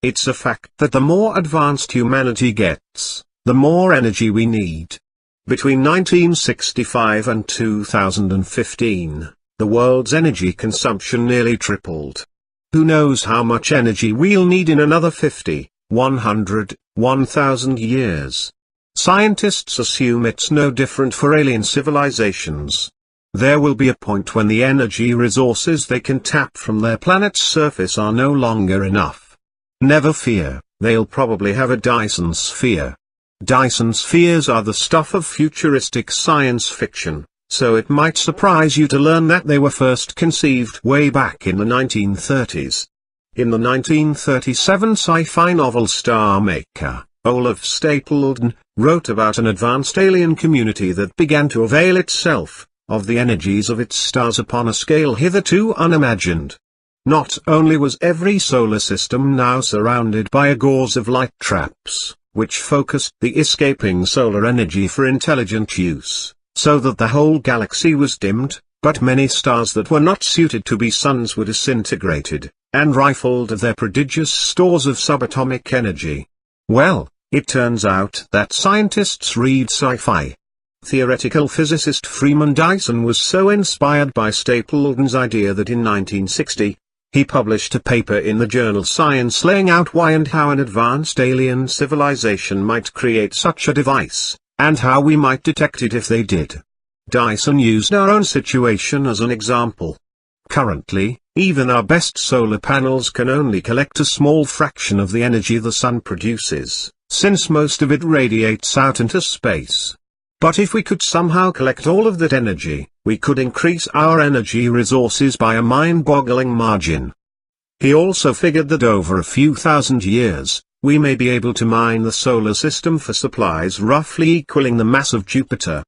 It's a fact that the more advanced humanity gets, the more energy we need. Between 1965 and 2015, the world's energy consumption nearly tripled. Who knows how much energy we'll need in another 50, 100, 1,000 years? Scientists assume it's no different for alien civilizations. There will be a point when the energy resources they can tap from their planet's surface are no longer enough. Never fear, they'll probably have a Dyson sphere. Dyson spheres are the stuff of futuristic science fiction, so it might surprise you to learn that they were first conceived way back in the 1930s. In the 1937 sci-fi novel Star Maker, Olaf Stapledon wrote about an advanced alien community that began to avail itself of the energies of its stars upon a scale hitherto unimagined. Not only was every solar system now surrounded by a gauze of light traps, which focused the escaping solar energy for intelligent use, so that the whole galaxy was dimmed, but many stars that were not suited to be suns were disintegrated, and rifled of their prodigious stores of subatomic energy. Well, it turns out that scientists read sci-fi. Theoretical physicist Freeman Dyson was so inspired by Stapledon's idea that in 1960, he published a paper in the journal Science laying out why and how an advanced alien civilization might create such a device, and how we might detect it if they did. Dyson used our own situation as an example. Currently, even our best solar panels can only collect a small fraction of the energy the sun produces, since most of it radiates out into space. But if we could somehow collect all of that energy, we could increase our energy resources by a mind-boggling margin. He also figured that over a few thousand years, we may be able to mine the solar system for supplies roughly equaling the mass of Jupiter.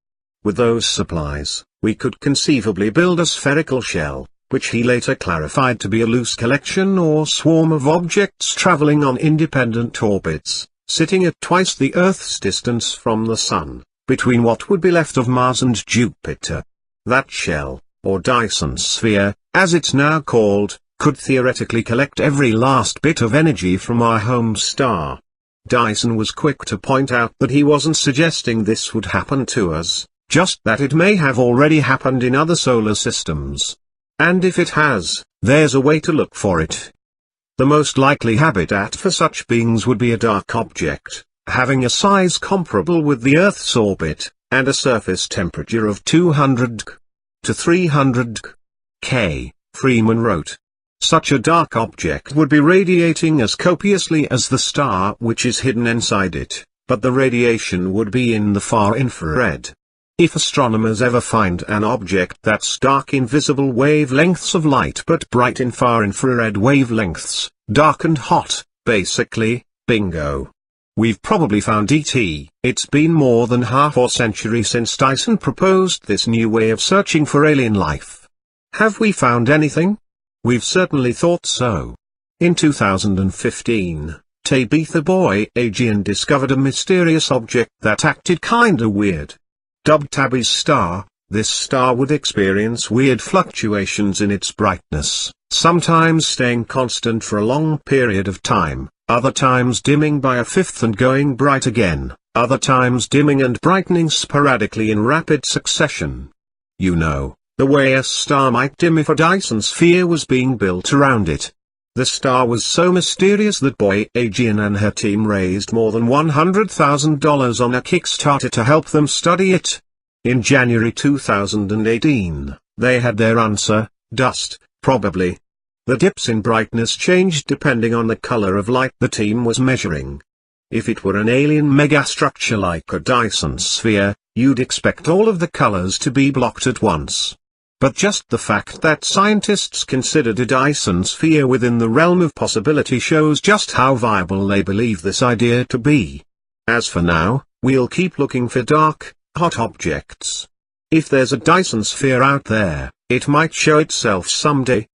With those supplies, we could conceivably build a spherical shell, which he later clarified to be a loose collection or swarm of objects traveling on independent orbits, sitting at twice the Earth's distance from the Sun, between what would be left of Mars and Jupiter. That shell, or Dyson sphere, as it's now called, could theoretically collect every last bit of energy from our home star. Dyson was quick to point out that he wasn't suggesting this would happen to us, just that it may have already happened in other solar systems. And if it has, there's a way to look for it. The most likely habitat for such beings would be a dark object, having a size comparable with the Earth's orbit, and a surface temperature of 200 to 300 K, Freeman wrote. Such a dark object would be radiating as copiously as the star which is hidden inside it, but the radiation would be in the far infrared. If astronomers ever find an object that's dark in visible wavelengths of light but bright in far infrared wavelengths, dark and hot, basically, bingo. We've probably found ET. It's been more than half a century since Dyson proposed this new way of searching for alien life. Have we found anything? We've certainly thought so. In 2015, Tabitha Boyajian discovered a mysterious object that acted kinda weird. Dubbed Tabby's star, this star would experience weird fluctuations in its brightness, sometimes staying constant for a long period of time, other times dimming by a fifth and going bright again, other times dimming and brightening sporadically in rapid succession. You know, the way a star might dim if a Dyson sphere was being built around it. The star was so mysterious that Boyajian and her team raised more than $100,000 on a Kickstarter to help them study it. In January 2018, they had their answer: dust, probably. The dips in brightness changed depending on the color of light the team was measuring. If it were an alien megastructure like a Dyson sphere, you'd expect all of the colors to be blocked at once. But just the fact that scientists considered a Dyson sphere within the realm of possibility shows just how viable they believe this idea to be. As for now, we'll keep looking for dark, hot objects. If there's a Dyson sphere out there, it might show itself someday.